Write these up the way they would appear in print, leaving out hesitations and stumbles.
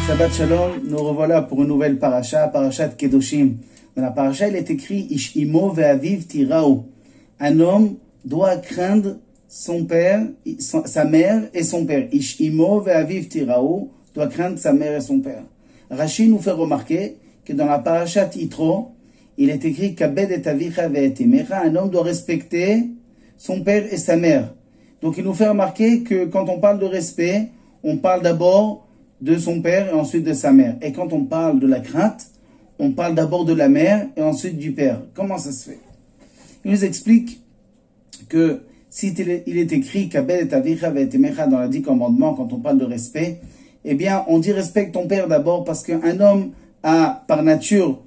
Shabbat Shalom, nous revoilà pour une nouvelle paracha, parachat Kedoshim. Dans la paracha, il est écrit Ish imo ve'aviv tirao. Un homme doit craindre son père, sa mère et son père. Ish imo ve'aviv tirao doit craindre sa mère et son père. Rashi nous fait remarquer que dans la parachat Yitro, il est écrit Kabed et avicha ve'et imecha. Un homme doit respecter son père et sa mère. Donc il nous fait remarquer que quand on parle de respect, on parle d'abord de son père et ensuite de sa mère. Et quand on parle de la crainte, on parle d'abord de la mère et ensuite du père. Comment ça se fait? Il nous explique que si il est écrit Kabed et avicha ve'et imecha dans les 10 commandements, quand on parle de respect, eh bien on dit respecte ton père d'abord parce qu'un homme a par nature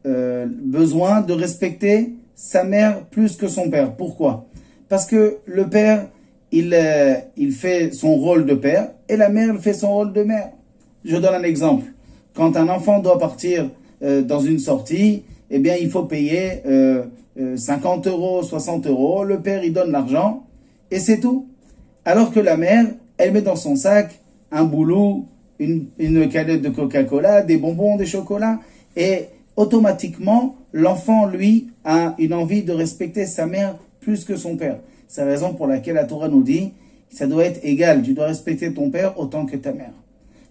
besoin de respecter sa mère plus que son père. Pourquoi? Parce que le père, il fait son rôle de père et la mère, elle fait son rôle de mère. Je donne un exemple. Quand un enfant doit partir dans une sortie, eh bien, il faut payer 50 euros, 60 euros. Le père, il donne l'argent et c'est tout. Alors que la mère, elle met dans son sac un boulot, une canette de Coca-Cola, des bonbons, des chocolats. Et automatiquement, l'enfant, lui, a une envie de respecter sa mère plus que son père. C'est la raison pour laquelle la Torah nous dit ça doit être égal. Tu dois respecter ton père autant que ta mère.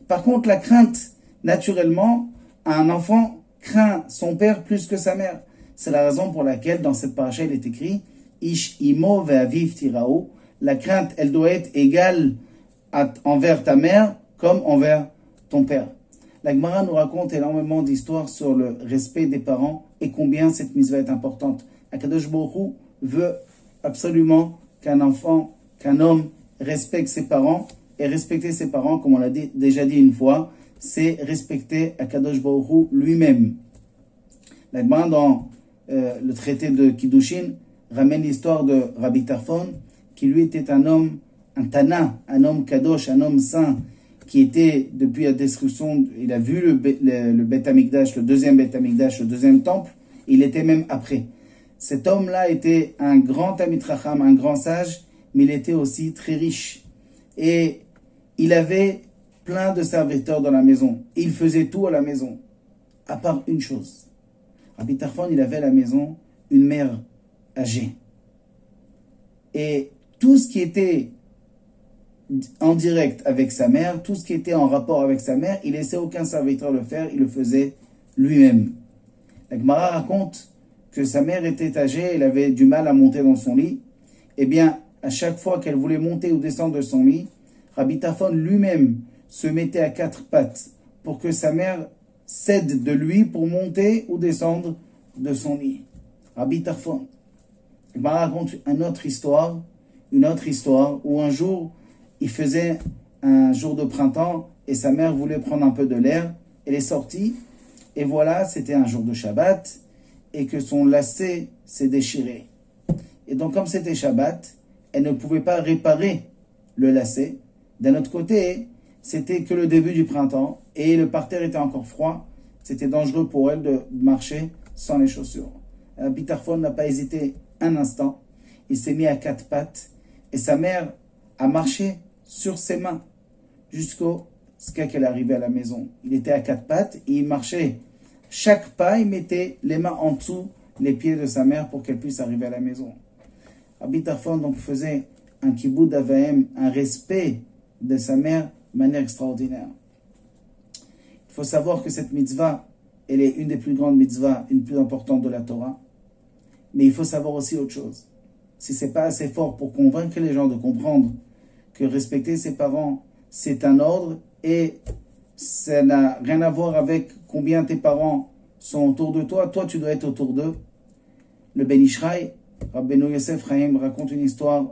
Par contre, la crainte, naturellement, un enfant craint son père plus que sa mère. C'est la raison pour laquelle, dans cette paracha, il est écrit Ish imo ve'aviv tirao. La crainte, elle doit être égale envers ta mère comme envers ton père. La Gemara nous raconte énormément d'histoires sur le respect des parents et combien cette mitzvah est importante. Akadosh Baruch Hu veut absolument qu'un enfant, qu'un homme respecte ses parents. Et respecter ses parents, comme on l'a déjà dit une fois, c'est respecter Akadosh Baruch Hu lui-même. La Gemara dans le traité de Kiddushin ramène l'histoire de Rabbi Tarfon, qui lui était un homme, un Tana, un homme Kadosh, un homme saint, qui était, depuis la destruction, il a vu le Beth Amikdash, le deuxième Beth Amikdash, le deuxième temple, il était même après. Cet homme-là était un grand Talmid Chacham, un grand sage, mais il était aussi très riche. Et il avait plein de serviteurs dans la maison. Et il faisait tout à la maison, à part une chose. Rabbi Tarfon, il avait à la maison une mère âgée. Et tout ce qui était en direct avec sa mère, tout ce qui était en rapport avec sa mère, il laissait aucun serviteur le faire, il le faisait lui-même. La Gemara raconte que sa mère était âgée, elle avait du mal à monter dans son lit. Eh bien, à chaque fois qu'elle voulait monter ou descendre de son lit, Rabbi Tarfon lui-même se mettait à 4 pattes pour que sa mère cède de lui pour monter ou descendre de son lit. Rabbi Tarfon. La Gemara raconte une autre histoire où un jour, il faisait un jour de printemps et sa mère voulait prendre un peu de l'air. Elle est sortie et voilà, c'était un jour de Shabbat et que son lacet s'est déchiré. Et donc comme c'était Shabbat, elle ne pouvait pas réparer le lacet. D'un autre côté, c'était que le début du printemps et le parterre était encore froid. C'était dangereux pour elle de marcher sans les chaussures. Rabbi Tarfon n'a pas hésité un instant. Il s'est mis à 4 pattes et sa mère a marché sur ses mains jusqu'à qu'elle arrivait à la maison. Il était à 4 pattes et il marchait. Chaque pas, il mettait les mains en dessous les pieds de sa mère pour qu'elle puisse arriver à la maison. Rabbi Tarfon donc faisait un kibbud avaim, un respect de sa mère de manière extraordinaire. Il faut savoir que cette mitzvah, elle est une des plus grandes mitzvahs, une plus importante de la Torah. Mais il faut savoir aussi autre chose. Si ce n'est pas assez fort pour convaincre les gens de comprendre que respecter ses parents, c'est un ordre et ça n'a rien à voir avec combien tes parents sont autour de toi. Toi, tu dois être autour d'eux. Le Ben Ishraï, Rabbeinu Yosef Chaim raconte une histoire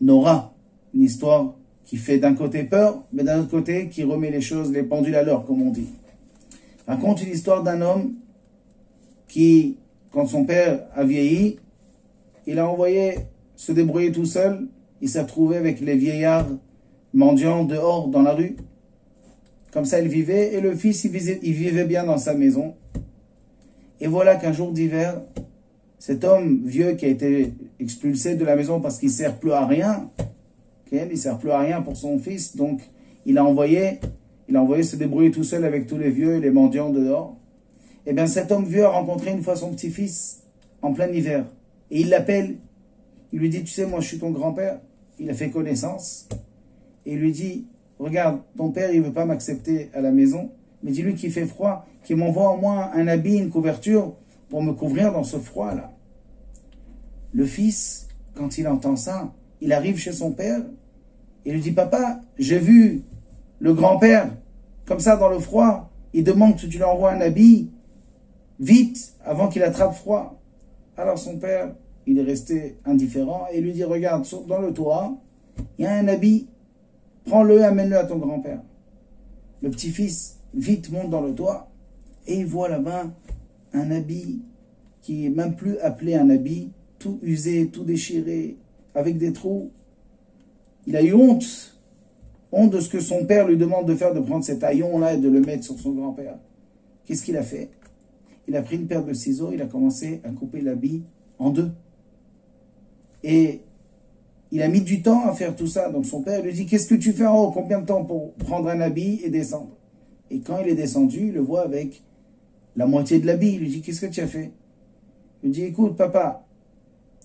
Nora, une histoire qui fait d'un côté peur, mais d'un autre côté qui remet les choses, les pendules à l'heure, comme on dit. Raconte une histoire d'un homme qui, quand son père a vieilli, il a envoyé se débrouiller tout seul. Il s'est retrouvé avec les vieillards mendiants dehors dans la rue. Comme ça, il vivait et le fils, il vivait bien dans sa maison. Et voilà qu'un jour d'hiver, cet homme vieux qui a été expulsé de la maison parce qu'il ne sert plus à rien, il ne sert plus à rien pour son fils, donc il a envoyé se débrouiller tout seul avec tous les vieux et les mendiants dehors. Eh bien, cet homme vieux a rencontré une fois son petit-fils en plein hiver. Et il l'appelle, il lui dit, tu sais, moi je suis ton grand-père. Il a fait connaissance. Et il lui dit, regarde, ton père, il veut pas m'accepter à la maison, mais dis-lui qu'il fait froid, qu'il m'envoie au moins un habit, une couverture, pour me couvrir dans ce froid-là. Le fils, quand il entend ça, il arrive chez son père, et lui dit, papa, j'ai vu le grand-père, comme ça dans le froid, il demande que tu lui envoies un habit, vite, avant qu'il attrape froid. Alors son père, il est resté indifférent, et il lui dit, regarde, dans le toit, il y a un habit, prends-le et amène-le à ton grand-père. Le petit-fils, vite, monte dans le toit, et il voit là-bas un habit qui est même plus appelé un habit, tout usé, tout déchiré, avec des trous. Il a eu honte de ce que son père lui demande de faire, de prendre cet haillon-là et de le mettre sur son grand-père. Qu'est-ce qu'il a fait? Il a pris une paire de ciseaux, il a commencé à couper l'habit en deux. Et il a mis du temps à faire tout ça. Donc son père lui dit, qu'est-ce que tu fais en haut? Combien de temps pour prendre un habit et descendre? Et quand il est descendu, il le voit avec la moitié de l'habit. Il lui dit, qu'est-ce que tu as fait? Il lui dit, écoute papa,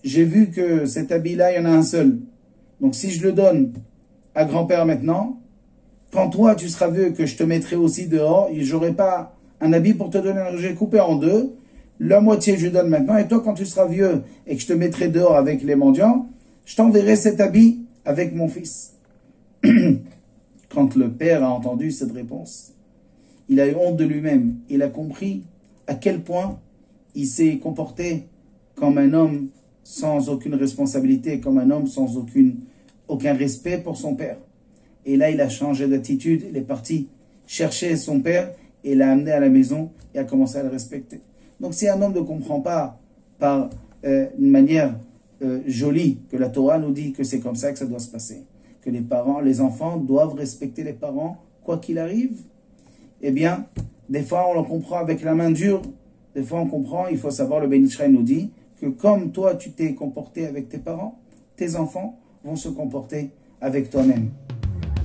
j'ai vu que cet habit-là, il y en a un seul. Donc si je le donne à grand-père maintenant, quand toi tu seras vieux, que je te mettrai aussi dehors, je n'aurai pas un habit pour te donner. J'ai coupé en deux, la moitié je donne maintenant, et toi quand tu seras vieux et que je te mettrai dehors avec les mendiants, je t'enverrai cet habit avec mon fils. Quand le père a entendu cette réponse, il a eu honte de lui-même. Il a compris à quel point il s'est comporté comme un homme sans aucune responsabilité, comme un homme sans aucun respect pour son père. Et là, il a changé d'attitude, il est parti chercher son père et l'a amené à la maison et a commencé à le respecter. Donc si un homme ne comprend pas par une manière jolie que la Torah nous dit que c'est comme ça que ça doit se passer, que les enfants doivent respecter les parents quoi qu'il arrive, eh bien, des fois on le comprend avec la main dure, des fois on comprend, il faut savoir, le Ben Ish Chai nous dit que comme toi tu t'es comporté avec tes parents, tes enfants vont se comporter avec toi-même.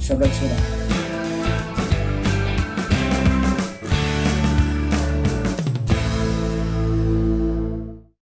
Shabbat Shalom.